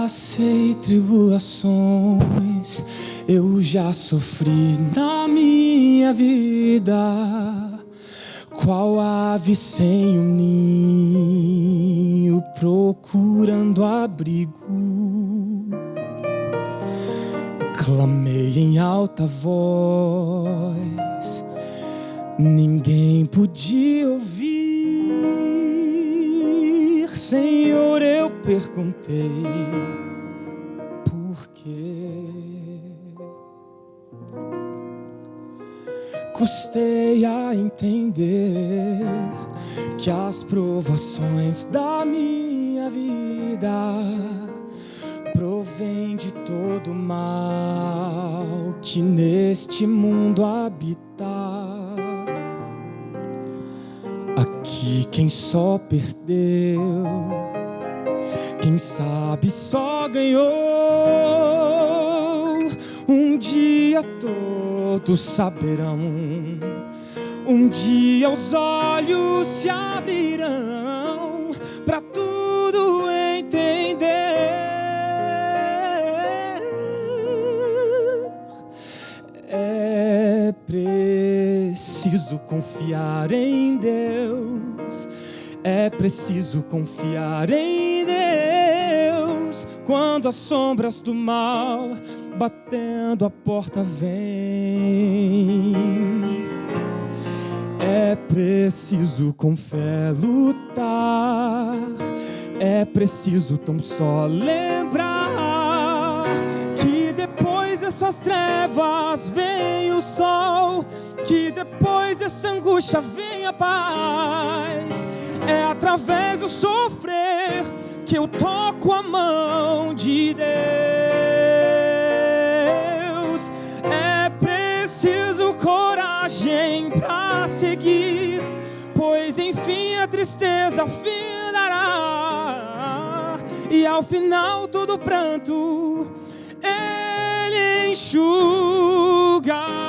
passei tribulações, eu já sofri na minha vida, qual ave sem um ninho, procurando abrigo. Clamei em alta voz, ninguém podia ouvir. Senhor, eu perguntei por quê. Custei a entender que as provações da minha vida provém de todo mal que neste mundo habita. Aqui quem só perdeu, quem sabe só ganhou. Um dia todos saberão, um dia os olhos se abrirão para tudo entender. É preciso confiar em Deus, é preciso confiar em Deus, quando as sombras do mal batendo a porta vem. É preciso com fé lutar, é preciso tão só lembrar que depois dessas trevas vem o sol, que depois dessa angústia vem a paz. É através do sofrer que eu toco a mão de Deus. É preciso coragem pra seguir, pois enfim a tristeza findará, e ao final todo pranto Ele enxugará.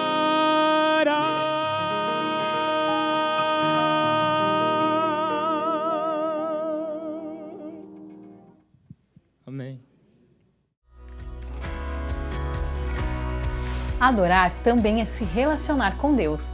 Amém. Adorar também é se relacionar com Deus.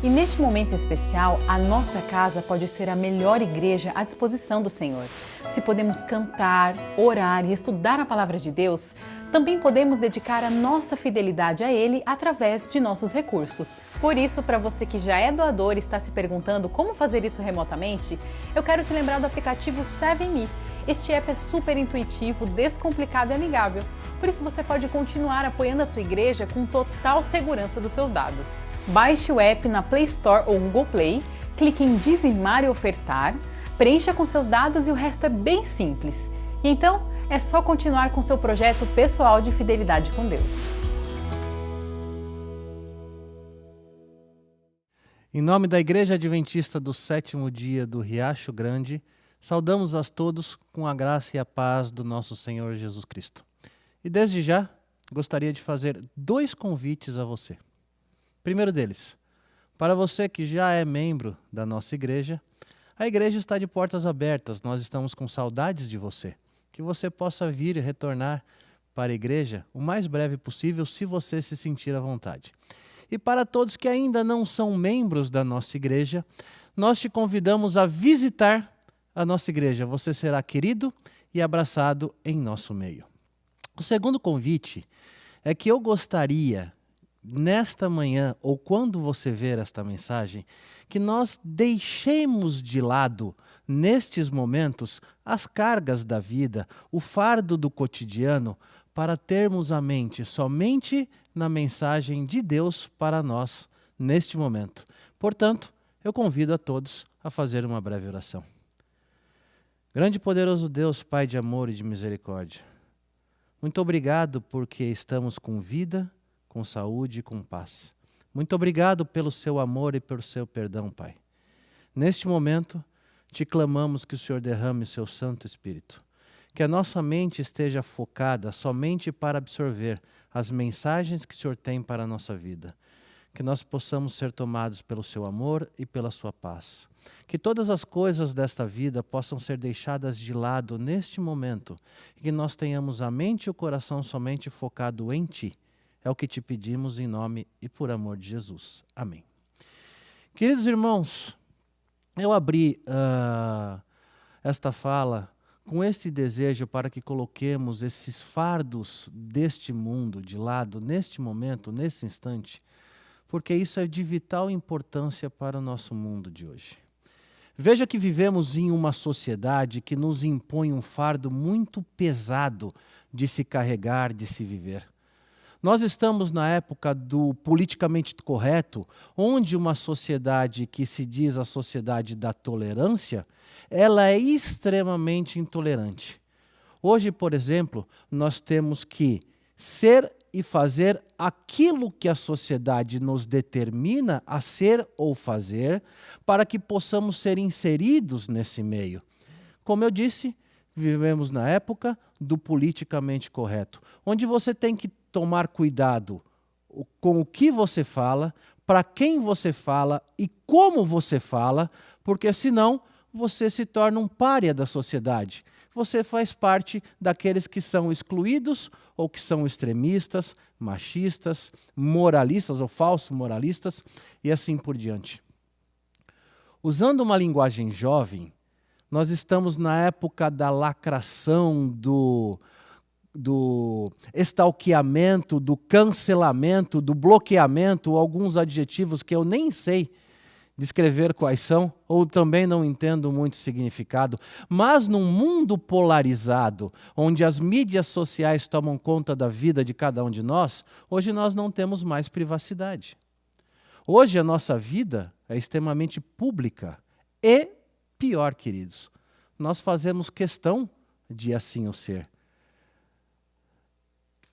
E neste momento especial, a nossa casa pode ser a melhor igreja à disposição do Senhor. Se podemos cantar, orar e estudar a palavra de Deus, também podemos dedicar a nossa fidelidade a Ele através de nossos recursos. Por isso, para você que já é doador e está se perguntando como fazer isso remotamente, eu quero te lembrar do aplicativo 7Me. Este app é super intuitivo, descomplicado e amigável. Por isso você pode continuar apoiando a sua igreja com total segurança dos seus dados. Baixe o app na Play Store ou Google Play, clique em dizimar e ofertar, preencha com seus dados e o resto é bem simples. E então, é só continuar com seu projeto pessoal de fidelidade com Deus. Em nome da Igreja Adventista do Sétimo Dia do Riacho Grande, saudamos a todos com a graça e a paz do nosso Senhor Jesus Cristo. E desde já, gostaria de fazer 2 convites a você. Primeiro deles, para você que já é membro da nossa igreja, a igreja está de portas abertas, nós estamos com saudades de você. Que você possa vir e retornar para a igreja o mais breve possível, se você se sentir à vontade. E para todos que ainda não são membros da nossa igreja, nós te convidamos a visitar a nossa igreja. Você será querido e abraçado em nosso meio. O segundo convite é que eu gostaria, nesta manhã, ou quando você ver esta mensagem, que nós deixemos de lado, nestes momentos, as cargas da vida, o fardo do cotidiano, para termos a mente somente na mensagem de Deus para nós, neste momento. Portanto, eu convido a todos a fazer uma breve oração. Grande e poderoso Deus, Pai de amor e de misericórdia, muito obrigado porque estamos com vida, com saúde e com paz. Muito obrigado pelo seu amor e pelo seu perdão, Pai. Neste momento, te clamamos que o Senhor derrame o seu Santo Espírito. Que a nossa mente esteja focada somente para absorver as mensagens que o Senhor tem para a nossa vida. que nós possamos ser tomados pelo seu amor e pela sua paz. Que todas as coisas desta vida possam ser deixadas de lado neste momento e que nós tenhamos a mente e o coração somente focado em Ti. É o que te pedimos em nome e por amor de Jesus. Amém. Queridos irmãos, eu abri esta fala com este desejo para que coloquemos esses fardos deste mundo de lado neste momento, nesse instante, porque isso é de vital importância para o nosso mundo de hoje. Veja que vivemos em uma sociedade que nos impõe um fardo muito pesado de se carregar, de se viver. Nós estamos na época do politicamente correto, onde uma sociedade que se diz a sociedade da tolerância, ela é extremamente intolerante. Hoje, por exemplo, nós temos que ser e fazer aquilo que a sociedade nos determina a ser ou fazer, para que possamos ser inseridos nesse meio. Como eu disse, vivemos na época do politicamente correto, onde você tem que tomar cuidado com o que você fala, para quem você fala e como você fala, porque senão você se torna um pária da sociedade. Você faz parte daqueles que são excluídos ou que são extremistas, machistas, moralistas ou falsos moralistas e assim por diante. Usando uma linguagem jovem, nós estamos na época da lacração, do stalkeamento, do cancelamento, do bloqueamento, alguns adjetivos que eu nem sei descrever quais são, ou também não entendo muito significado. Mas num mundo polarizado, onde as mídias sociais tomam conta da vida de cada um de nós, hoje nós não temos mais privacidade. Hoje a nossa vida é extremamente pública e, pior, queridos, nós fazemos questão de assim o ser.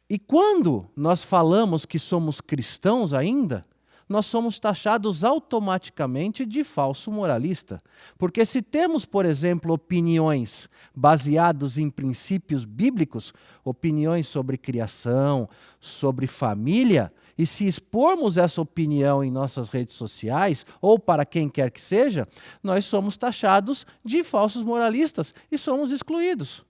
E quando nós falamos que somos cristãos ainda, nós somos taxados automaticamente de falso moralista. Porque se temos, por exemplo, opiniões baseadas em princípios bíblicos, opiniões sobre criação, sobre família, e se expormos essa opinião em nossas redes sociais, ou para quem quer que seja, nós somos taxados de falsos moralistas e somos excluídos.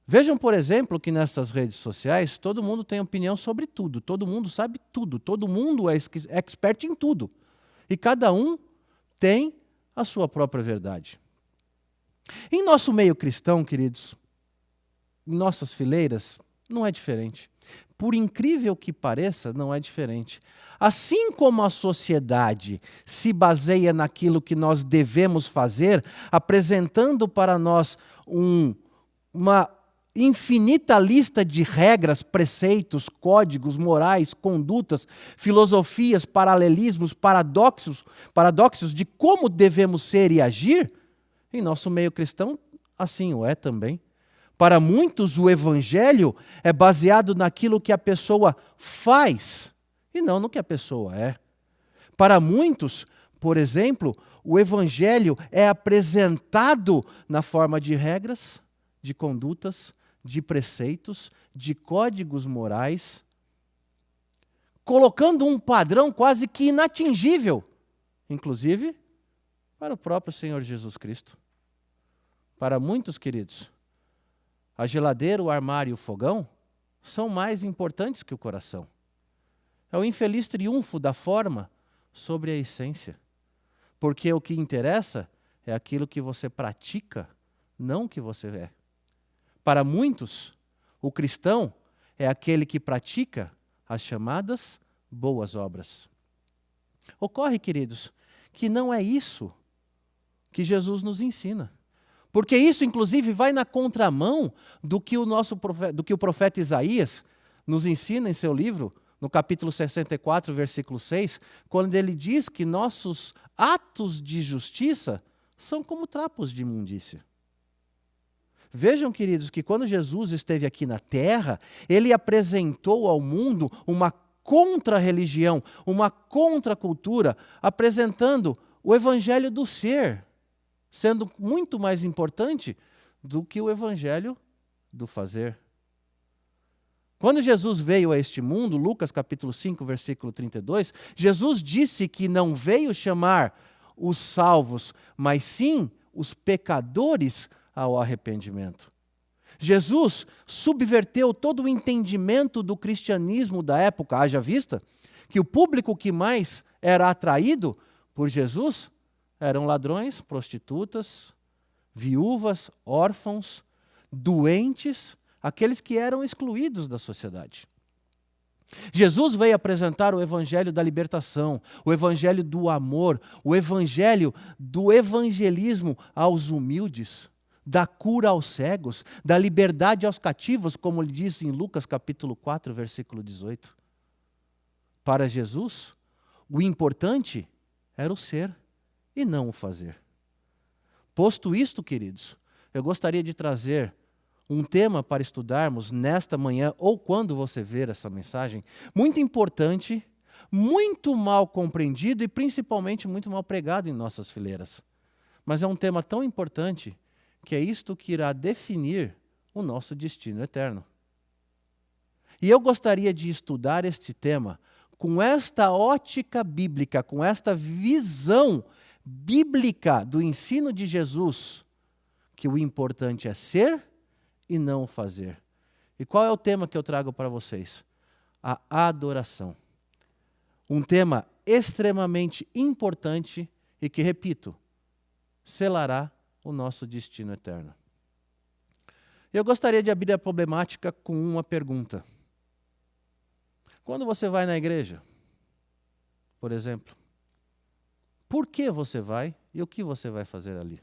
Vejam, por exemplo, que nessas redes sociais todo mundo tem opinião sobre tudo, todo mundo sabe tudo, todo mundo é expert em tudo. E cada um tem a sua própria verdade. Em nosso meio cristão, queridos, em nossas fileiras, não é diferente. Por incrível que pareça, não é diferente. Assim como a sociedade se baseia naquilo que nós devemos fazer, apresentando para nós uma infinita lista de regras, preceitos, códigos, morais, condutas, filosofias, paralelismos, paradoxos de como devemos ser e agir, em nosso meio cristão, assim o é também. Para muitos, o evangelho é baseado naquilo que a pessoa faz e não no que a pessoa é. Para muitos, por exemplo, o evangelho é apresentado na forma de regras, de condutas, de preceitos, de códigos morais, colocando um padrão quase que inatingível, inclusive para o próprio Senhor Jesus Cristo. Para muitos, queridos, a geladeira, o armário e o fogão são mais importantes que o coração. É o infeliz triunfo da forma sobre a essência. Porque o que interessa é aquilo que você pratica, não o que você é. Para muitos, o cristão é aquele que pratica as chamadas boas obras. Ocorre, queridos, que não é isso que Jesus nos ensina. Porque isso, inclusive, vai na contramão do que o profeta Isaías nos ensina em seu livro, no capítulo 64, versículo 6, quando ele diz que nossos atos de justiça são como trapos de imundícia. Vejam, queridos, que quando Jesus esteve aqui na terra, ele apresentou ao mundo uma contra-religião, uma contra-cultura, apresentando o evangelho do ser, sendo muito mais importante do que o evangelho do fazer. Quando Jesus veio a este mundo, Lucas capítulo 5, versículo 32, Jesus disse que não veio chamar os salvos, mas sim os pecadores ao arrependimento. Jesus subverteu todo o entendimento do cristianismo da época, haja vista que o público que mais era atraído por Jesus eram ladrões, prostitutas, viúvas, órfãos, doentes, aqueles que eram excluídos da sociedade. Jesus veio apresentar o evangelho da libertação, o evangelho do amor, o evangelho do evangelismo aos humildes, da cura aos cegos, da liberdade aos cativos, como ele diz em Lucas capítulo 4, versículo 18. Para Jesus, o importante era o ser e não o fazer. Posto isto, queridos, eu gostaria de trazer um tema para estudarmos nesta manhã, ou quando você ver essa mensagem, muito importante, muito mal compreendido e principalmente muito mal pregado em nossas fileiras. Mas é um tema tão importante que é isto que irá definir o nosso destino eterno. E eu gostaria de estudar este tema com esta ótica bíblica, com esta visão bíblica do ensino de Jesus, que o importante é ser e não fazer. E qual é o tema que eu trago para vocês? A adoração. Um tema extremamente importante e que, repito, selará o nosso destino eterno. Eu gostaria de abrir a problemática com uma pergunta. Quando você vai na igreja, por exemplo, por que você vai e o que você vai fazer ali?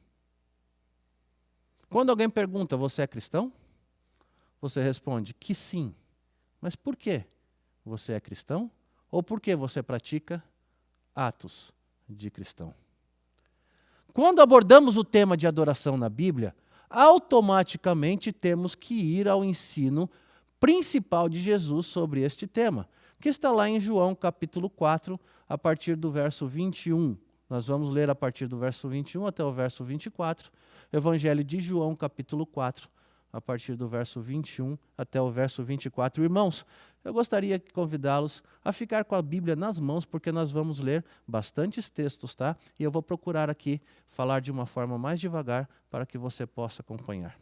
Quando alguém pergunta, você é cristão? Você responde que sim. Mas por que você é cristão? Ou por que você pratica atos de cristão? Quando abordamos o tema de adoração na Bíblia, automaticamente temos que ir ao ensino principal de Jesus sobre este tema, que está lá em João capítulo 4, a partir do verso 21. Nós vamos ler a partir do verso 21 até o verso 24, Evangelho de João capítulo 4, a partir do verso 21 até o verso 24. Irmãos, eu gostaria de convidá-los a ficar com a Bíblia nas mãos, porque nós vamos ler bastantes textos, tá? E eu vou procurar aqui falar de uma forma mais devagar para que você possa acompanhar.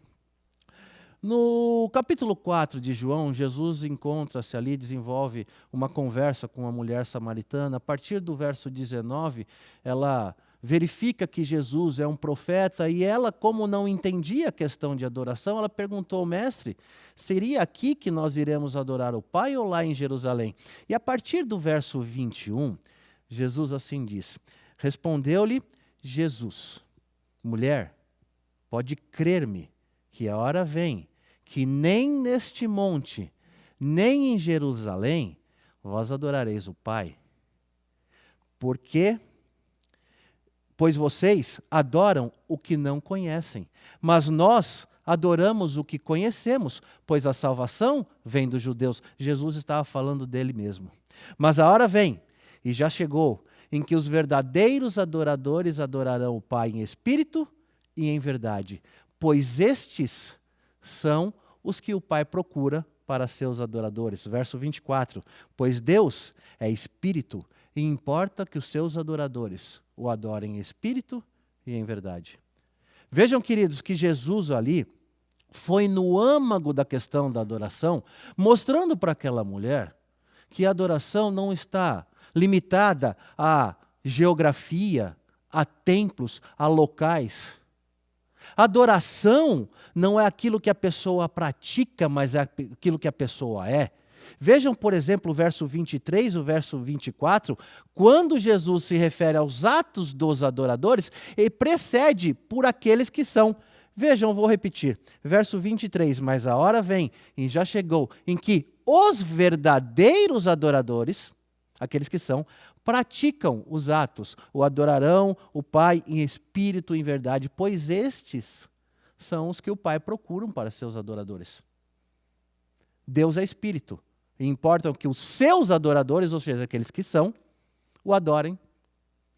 No capítulo 4 de João, Jesus encontra-se ali, desenvolve uma conversa com uma mulher samaritana. A partir do verso 19, ela verifica que Jesus é um profeta e ela, como não entendia a questão de adoração, ela perguntou: mestre, seria aqui que nós iremos adorar o Pai ou lá em Jerusalém? E a partir do verso 21, Jesus assim diz: respondeu-lhe Jesus: mulher, pode crer-me que a hora vem que nem neste monte, nem em Jerusalém, vós adorareis o Pai. Pois vocês adoram o que não conhecem, mas nós adoramos o que conhecemos, pois a salvação vem dos judeus. Jesus estava falando dele mesmo. Mas a hora vem, e já chegou, em que os verdadeiros adoradores adorarão o Pai em espírito e em verdade, pois estes são os que o Pai procura para seus adoradores. Verso 24, pois Deus é espírito e importa que os seus adoradores o adorem em espírito e em verdade. Vejam, queridos, que Jesus ali foi no âmago da questão da adoração, mostrando para aquela mulher que a adoração não está limitada à geografia, a templos, a locais. Adoração não é aquilo que a pessoa pratica, mas é aquilo que a pessoa é. Vejam, por exemplo, o verso 23, o verso 24, quando Jesus se refere aos atos dos adoradores, ele precede por aqueles que são. Vejam, vou repetir, verso 23, mas a hora vem, e já chegou, em que os verdadeiros adoradores, aqueles que são, praticam os atos, o adorarão o Pai em espírito e em verdade, pois estes são os que o Pai procura para seus adoradores. Deus é espírito, e importa que os seus adoradores, ou seja, aqueles que são, o adorem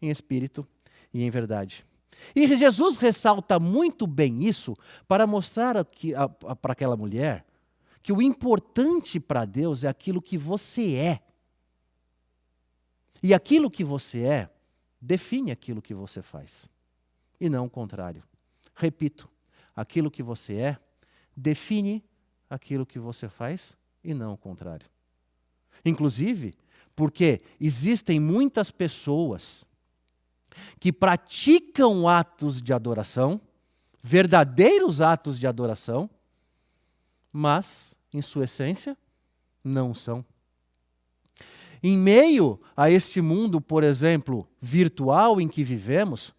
em espírito e em verdade. E Jesus ressalta muito bem isso para mostrar para aquela mulher que o importante para Deus é aquilo que você é. E aquilo que você é define aquilo que você faz, e não o contrário. Repito, aquilo que você é define aquilo que você faz e não o contrário. Inclusive, porque existem muitas pessoas que praticam atos de adoração, verdadeiros atos de adoração, mas, em sua essência, não são. Em meio a este mundo, por exemplo, virtual em que vivemos,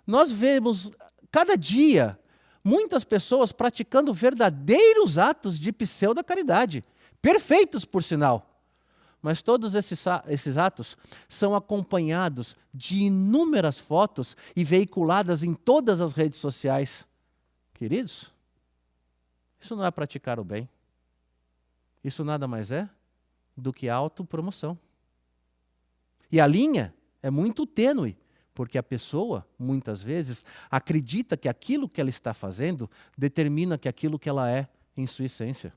nós vemos cada dia muitas pessoas praticando verdadeiros atos de pseudo-caridade, perfeitos por sinal. Mas todos esses atos são acompanhados de inúmeras fotos e veiculadas em todas as redes sociais. Queridos, isso não é praticar o bem. Isso nada mais é do que autopromoção. E a linha é muito tênue, porque a pessoa, muitas vezes, acredita que aquilo que ela está fazendo determina que aquilo que ela é em sua essência.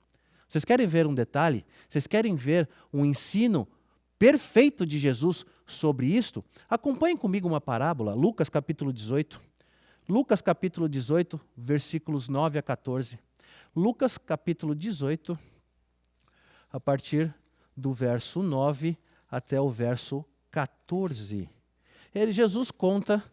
Vocês querem ver um detalhe? Vocês querem ver um ensino perfeito de Jesus sobre isto? Acompanhem comigo uma parábola, Lucas capítulo 18. Lucas capítulo 18, versículos 9 a 14. Lucas capítulo 18, a partir do verso 9 até o verso 14. Jesus conta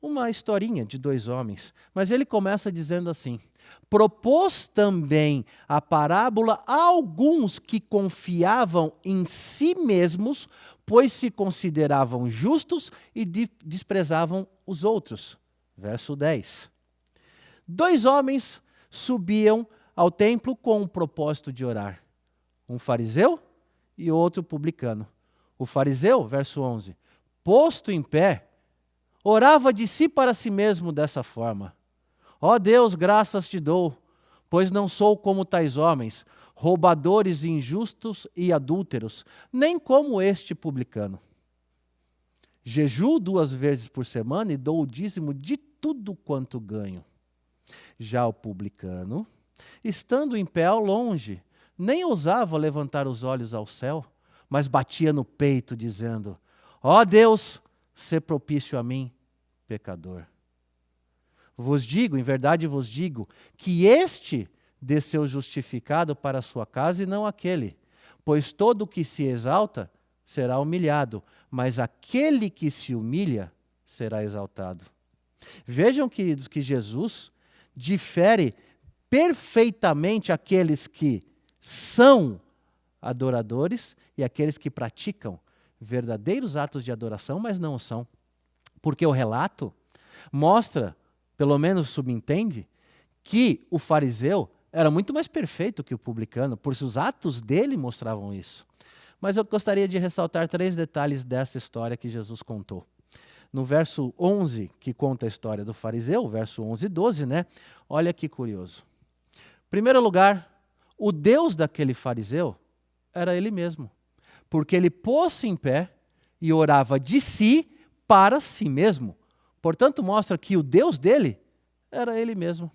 uma historinha de dois homens, mas ele começa dizendo assim: propôs também a parábola a alguns que confiavam em si mesmos, pois se consideravam justos e desprezavam os outros. Verso 10. Dois homens subiam ao templo com o propósito de orar, um fariseu e outro publicano. O fariseu, verso 11, posto em pé, orava de si para si mesmo dessa forma: ó Deus, graças te dou, pois não sou como tais homens, roubadores, injustos e adúlteros, nem como este publicano. Jejuo 2 vezes por semana e dou o dízimo de tudo quanto ganho. Já o publicano, estando em pé ao longe, nem ousava levantar os olhos ao céu, mas batia no peito, dizendo: ó Deus, sê propício a mim, pecador. Vos digo, em verdade vos digo, que este desceu justificado para a sua casa e não aquele. Pois todo o que se exalta será humilhado, mas aquele que se humilha será exaltado. Vejam, queridos, que Jesus difere perfeitamente aqueles que são adoradores e aqueles que praticam verdadeiros atos de adoração, mas não o são. Porque o relato mostra, pelo menos subentende, que o fariseu era muito mais perfeito que o publicano, pois os atos dele mostravam isso. Mas eu gostaria de ressaltar 3 detalhes dessa história que Jesus contou. No verso 11, que conta a história do fariseu, verso 11 e 12, né? Olha que curioso. Em primeiro lugar, o Deus daquele fariseu era ele mesmo, porque ele pôs-se em pé e orava de si para si mesmo. Portanto, mostra que o Deus dele era ele mesmo.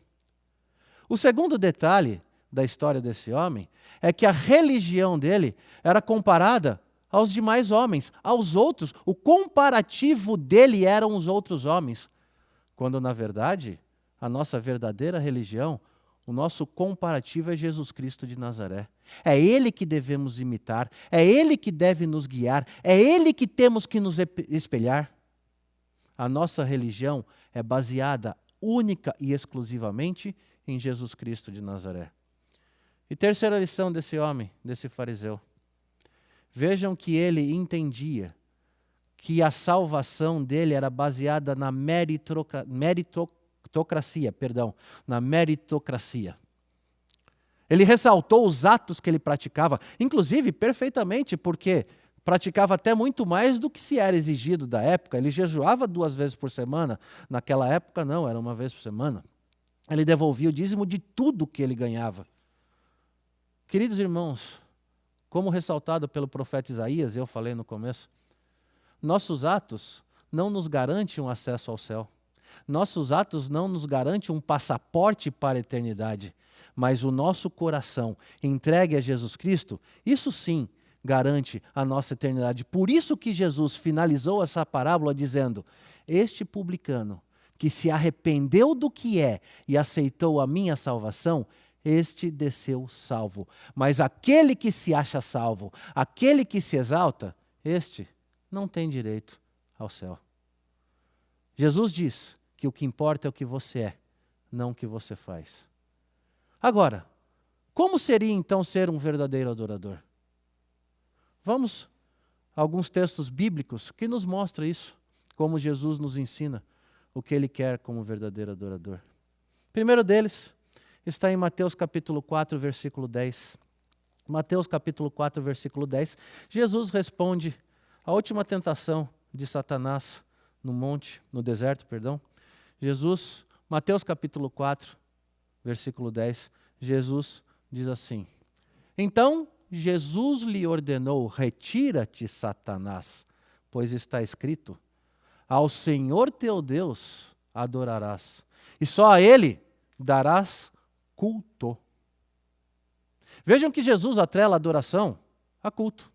O segundo detalhe da história desse homem é que a religião dele era comparada aos demais homens, aos outros. O comparativo dele eram os outros homens, quando, na verdade, a nossa verdadeira religião, o nosso comparativo é Jesus Cristo de Nazaré. É Ele que devemos imitar, é Ele que deve nos guiar, é Ele que temos que nos espelhar. A nossa religião é baseada única e exclusivamente em Jesus Cristo de Nazaré. E terceira lição desse homem, desse fariseu. Vejam que ele entendia que a salvação dele era baseada na meritocracia. Ele ressaltou os atos que ele praticava, inclusive perfeitamente, porque praticava até muito mais do que se era exigido da época. Ele jejuava 2 vezes por semana. Naquela época não, era 1 vez por semana. Ele devolvia o dízimo de tudo que ele ganhava. Queridos irmãos, como ressaltado pelo profeta Isaías, eu falei no começo, nossos atos não nos garantem um acesso ao céu. Nossos atos não nos garantem um passaporte para a eternidade. mas o nosso coração entregue a Jesus Cristo, isso sim garante a nossa eternidade. Por isso que Jesus finalizou essa parábola dizendo: este publicano que se arrependeu do que é e aceitou a minha salvação, este desceu salvo. Mas aquele que se acha salvo, aquele que se exalta, este não tem direito ao céu. Jesus diz que o que importa é o que você é, não o que você faz. Agora, como seria então ser um verdadeiro adorador? Vamos a alguns textos bíblicos que nos mostram isso, como Jesus nos ensina o que ele quer como verdadeiro adorador. O primeiro deles está em Mateus capítulo 4, versículo 10. Mateus capítulo 4, versículo 10. Jesus responde à última tentação de Satanás no deserto. Jesus, Mateus capítulo 4, versículo 10. Jesus diz assim: então Jesus lhe ordenou: retira-te, Satanás, pois está escrito: ao Senhor teu Deus adorarás, e só a Ele darás culto. Vejam que Jesus atrela a adoração a culto.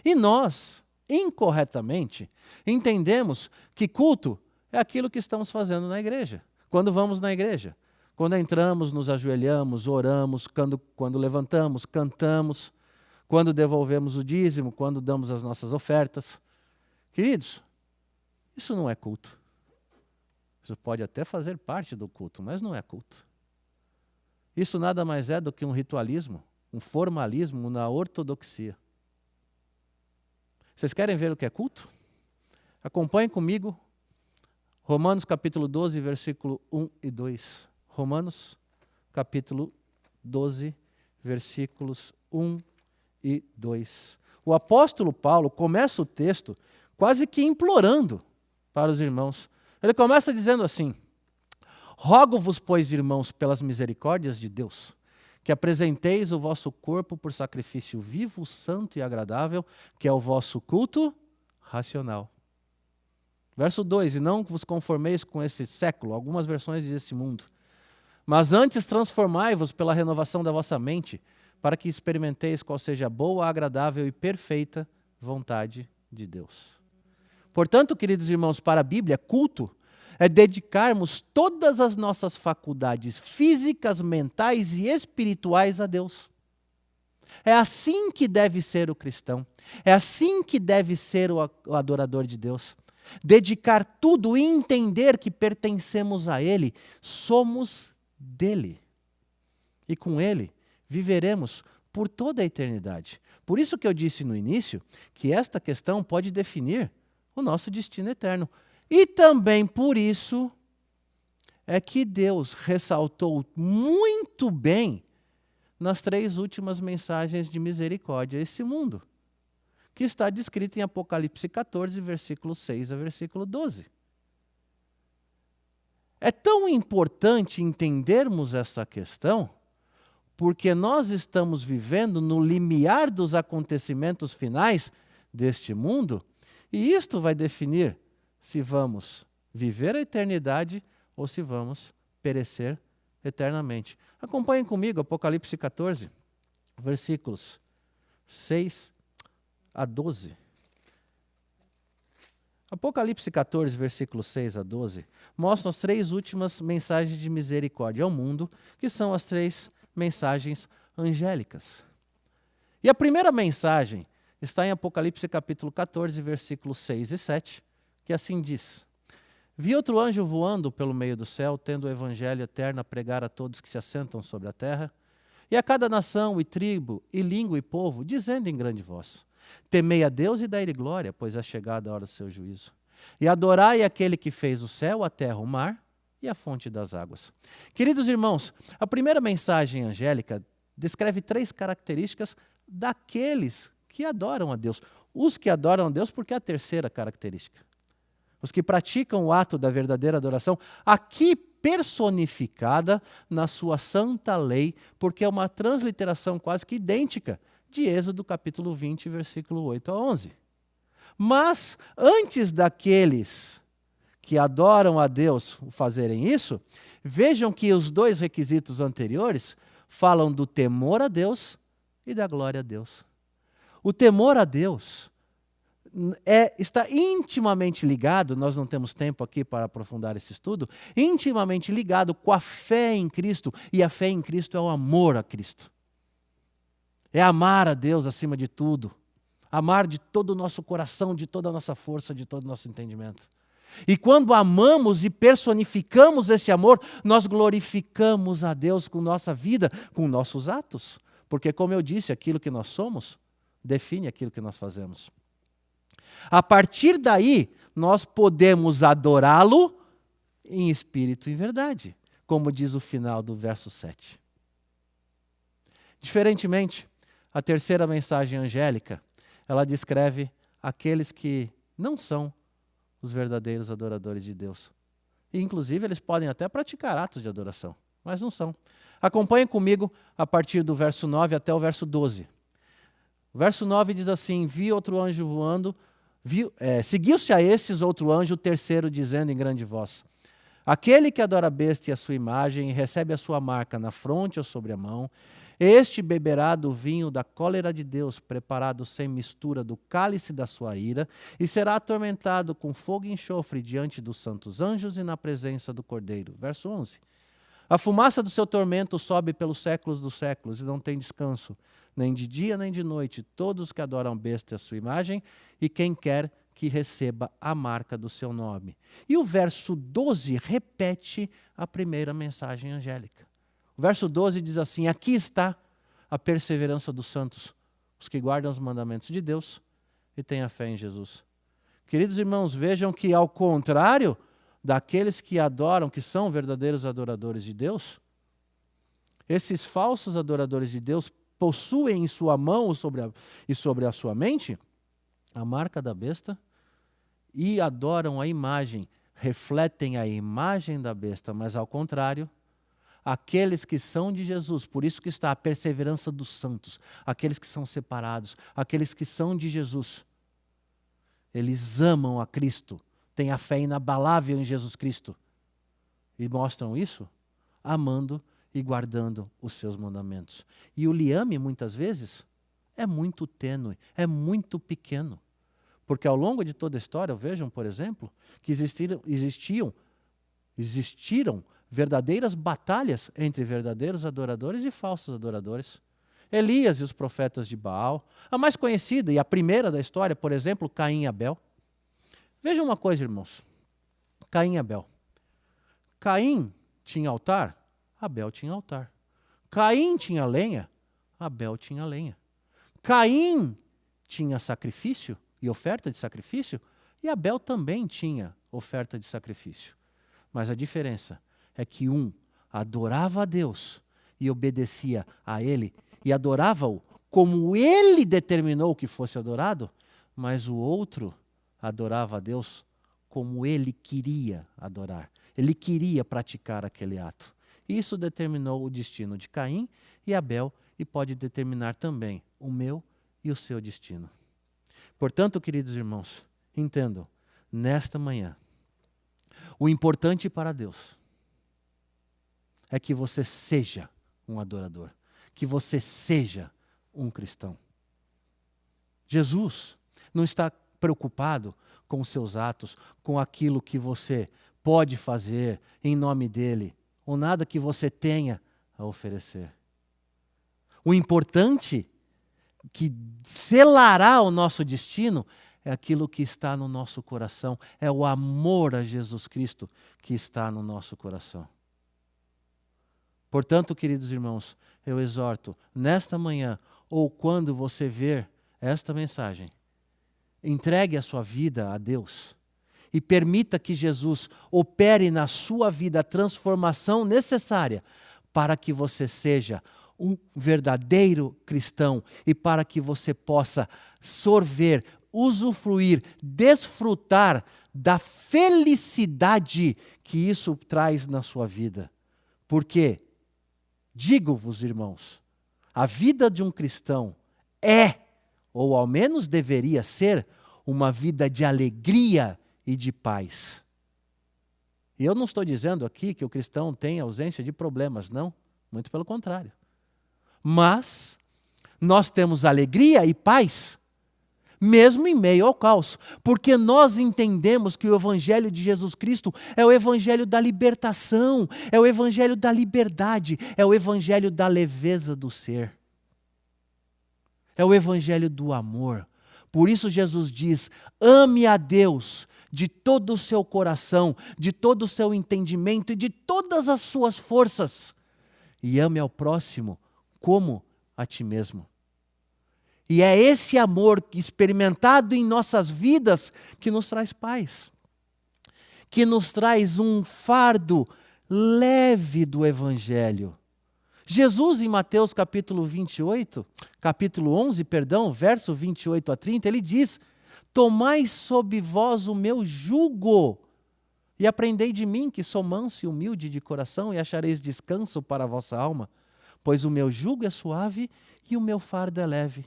E nós, incorretamente, entendemos que culto é aquilo que estamos fazendo na igreja. Quando vamos na igreja, quando entramos, nos ajoelhamos, oramos, quando levantamos, cantamos, quando devolvemos o dízimo, quando damos as nossas ofertas. Queridos, isso não é culto. Isso pode até fazer parte do culto, mas não é culto. Isso nada mais é do que um ritualismo, um formalismo na ortodoxia. Vocês querem ver o que é culto? Acompanhem comigo Romanos capítulo 12, versículo 1 e 2. Romanos capítulo 12, versículos 1 e 2. O apóstolo Paulo começa o texto quase que implorando para os irmãos. Ele começa dizendo assim: rogo-vos, pois, irmãos, pelas misericórdias de Deus, que apresenteis o vosso corpo por sacrifício vivo, santo e agradável, que é o vosso culto racional. Verso 2: e não vos conformeis com esse século, algumas versões dizem esse mundo, mas antes transformai-vos pela renovação da vossa mente, para que experimenteis qual seja a boa, agradável e perfeita vontade de Deus. Portanto, queridos irmãos, para a Bíblia, culto é dedicarmos todas as nossas faculdades físicas, mentais e espirituais a Deus. É assim que deve ser o cristão. É assim que deve ser o adorador de Deus. Dedicar tudo e entender que pertencemos a Ele, somos dele. E com Ele viveremos por toda a eternidade. Por isso que eu disse no início que esta questão pode definir o nosso destino eterno. E também por isso é que Deus ressaltou muito bem nas 3 últimas mensagens de misericórdia a esse mundo, que está descrito em Apocalipse 14, versículo 6 a versículo 12. É tão importante entendermos essa questão, porque nós estamos vivendo no limiar dos acontecimentos finais deste mundo, e isto vai definir se vamos viver a eternidade ou se vamos perecer eternamente. Acompanhem comigo Apocalipse 14, versículos 6 a 12. Apocalipse 14, versículos 6 a 12, mostram as 3 últimas mensagens de misericórdia ao mundo, que são as 3 mensagens angélicas. E a primeira mensagem está em Apocalipse capítulo 14, versículos 6 e 7, que assim diz: vi outro anjo voando pelo meio do céu, tendo o evangelho eterno a pregar a todos que se assentam sobre a terra, e a cada nação, e tribo, e língua, e povo, dizendo em grande voz: temei a Deus e dai-lhe glória, pois é chegada a hora do seu juízo. E adorai aquele que fez o céu, a terra, o mar e a fonte das águas. Queridos irmãos, a primeira mensagem angélica descreve 3 características daqueles que adoram a Deus. Os que adoram a Deus, porque é a terceira característica. Os que praticam o ato da verdadeira adoração, aqui personificada na sua santa lei, porque é uma transliteração quase que idêntica de Êxodo capítulo 20, versículo 8 a 11. Mas, antes daqueles que adoram a Deus fazerem isso, vejam que os 2 requisitos anteriores falam do temor a Deus e da glória a Deus. O temor a Deus está intimamente ligado, nós não temos tempo aqui para aprofundar esse estudo, intimamente ligado com a fé em Cristo, e a fé em Cristo é o amor a Cristo. É amar a Deus acima de tudo, amar de todo o nosso coração, de toda a nossa força, de todo o nosso entendimento. E quando amamos e personificamos esse amor, nós glorificamos a Deus com nossa vida, com nossos atos. Porque, como eu disse, aquilo que nós somos define aquilo que nós fazemos. A partir daí, nós podemos adorá-lo em espírito e em verdade, como diz o final do verso 7. Diferentemente, a terceira mensagem angélica, ela descreve aqueles que não são os verdadeiros adoradores de Deus. E, inclusive, eles podem até praticar atos de adoração, mas não são. Acompanhe comigo a partir do verso 9 até o verso 12. O verso 9 diz assim: vi outro anjo voando, seguiu-se a esses outro anjo, o terceiro, dizendo em grande voz: aquele que adora a besta e a sua imagem e recebe a sua marca na fronte ou sobre a mão, este beberá do vinho da cólera de Deus, preparado sem mistura do cálice da sua ira, e será atormentado com fogo e enxofre diante dos santos anjos e na presença do Cordeiro. Verso 11. A fumaça do seu tormento sobe pelos séculos dos séculos e não tem descanso, nem de dia nem de noite, todos que adoram a besta e a sua imagem, e quem quer que receba a marca do seu nome. E o verso 12 repete a primeira mensagem angélica. O verso 12 diz assim: aqui está a perseverança dos santos, os que guardam os mandamentos de Deus e têm a fé em Jesus. Queridos irmãos, vejam que ao contrário daqueles que adoram, que são verdadeiros adoradores de Deus, esses falsos adoradores de Deus possuem em sua mão e sobre a sua mente a marca da besta e adoram a imagem, refletem a imagem da besta, mas ao contrário, aqueles que são de Jesus, por isso que está a perseverança dos santos, aqueles que são separados, aqueles que são de Jesus, eles amam a Cristo, têm a fé inabalável em Jesus Cristo e mostram isso amando e guardando os seus mandamentos. E o liame, muitas vezes, é muito tênue, é muito pequeno. Porque ao longo de toda a história, vejam, por exemplo, que existiram verdadeiras batalhas entre verdadeiros adoradores e falsos adoradores. Elias e os profetas de Baal. A mais conhecida e a primeira da história, por exemplo, Caim e Abel. Vejam uma coisa, irmãos. Caim e Abel. Caim tinha altar, Abel tinha altar. Caim tinha lenha, Abel tinha lenha. Caim tinha sacrifício e oferta de sacrifício, e Abel também tinha oferta de sacrifício. Mas a diferença é que um adorava a Deus e obedecia a Ele, e adorava-o como Ele determinou que fosse adorado, mas o outro adorava a Deus como Ele queria adorar. Ele queria praticar aquele ato. Isso determinou o destino de Caim e Abel e pode determinar também o meu e o seu destino. Portanto, queridos irmãos, entendam, nesta manhã, o importante para Deus é que você seja um adorador, que você seja um cristão. Jesus não está preocupado com os seus atos, com aquilo que você pode fazer em nome dele, ou nada que você tenha a oferecer. O importante que selará o nosso destino é aquilo que está no nosso coração, é o amor a Jesus Cristo que está no nosso coração. Portanto, queridos irmãos, eu exorto, nesta manhã, ou quando você ver esta mensagem, entregue a sua vida a Deus e permita que Jesus opere na sua vida a transformação necessária para que você seja um verdadeiro cristão e para que você possa sorver, usufruir, desfrutar da felicidade que isso traz na sua vida. Porque, digo-vos, irmãos, a vida de um cristão é, ou ao menos deveria ser, uma vida de alegria e de paz. E eu não estou dizendo aqui que o cristão tem ausência de problemas, não. Muito pelo contrário. Mas nós temos alegria e paz, mesmo em meio ao caos, porque nós entendemos que o Evangelho de Jesus Cristo é o Evangelho da libertação, é o Evangelho da liberdade, é o Evangelho da leveza do ser, é o Evangelho do amor. Por isso Jesus diz: ame a Deus de todo o seu coração, de todo o seu entendimento e de todas as suas forças, e ame ao próximo como a ti mesmo. E é esse amor experimentado em nossas vidas que nos traz paz, que nos traz um fardo leve do Evangelho. Jesus, em Mateus capítulo 11, verso 28 a 30, ele diz: tomai sobre vós o meu jugo e aprendei de mim, que sou manso e humilde de coração, e achareis descanso para a vossa alma, pois o meu jugo é suave e o meu fardo é leve.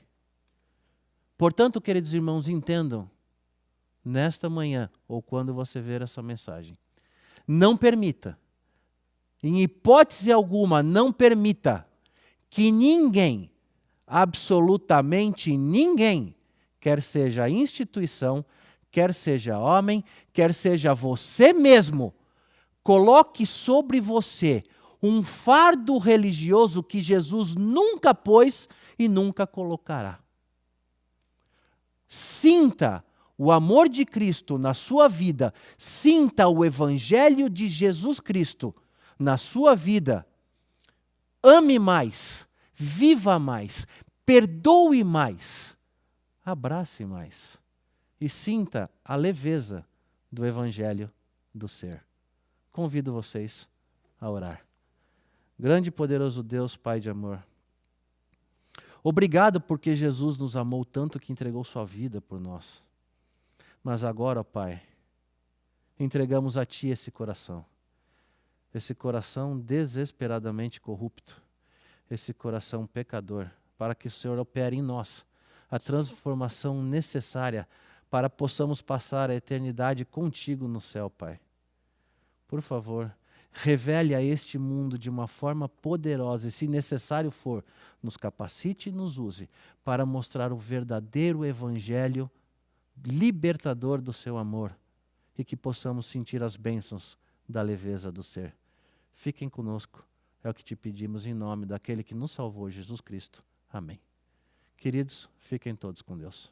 Portanto, queridos irmãos, entendam, nesta manhã, ou quando você ver essa mensagem, não permita, em hipótese alguma, não permita que ninguém, absolutamente ninguém, quer seja a instituição, quer seja homem, quer seja você mesmo, coloque sobre você um fardo religioso que Jesus nunca pôs e nunca colocará. Sinta o amor de Cristo na sua vida, sinta o Evangelho de Jesus Cristo na sua vida. Ame mais, viva mais, perdoe mais, abrace mais e sinta a leveza do Evangelho do ser. Convido vocês a orar. Grande e poderoso Deus, Pai de amor, obrigado porque Jesus nos amou tanto que entregou sua vida por nós. Mas agora, ó Pai, entregamos a Ti esse coração desesperadamente corrupto, esse coração pecador, para que o Senhor opere em nós a transformação necessária para possamos passar a eternidade contigo no céu, Pai. Por favor, revele a este mundo de uma forma poderosa e, se necessário for, nos capacite e nos use para mostrar o verdadeiro Evangelho libertador do seu amor e que possamos sentir as bênçãos da leveza do ser. Fiquem conosco, é o que te pedimos em nome daquele que nos salvou, Jesus Cristo. Amém. Queridos, fiquem todos com Deus.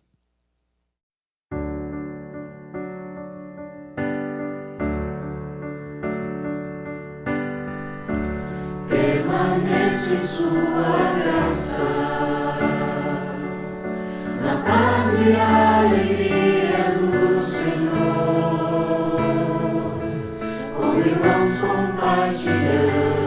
Permanece em sua graça, na paz e alegria do Senhor, com irmãos compartilhando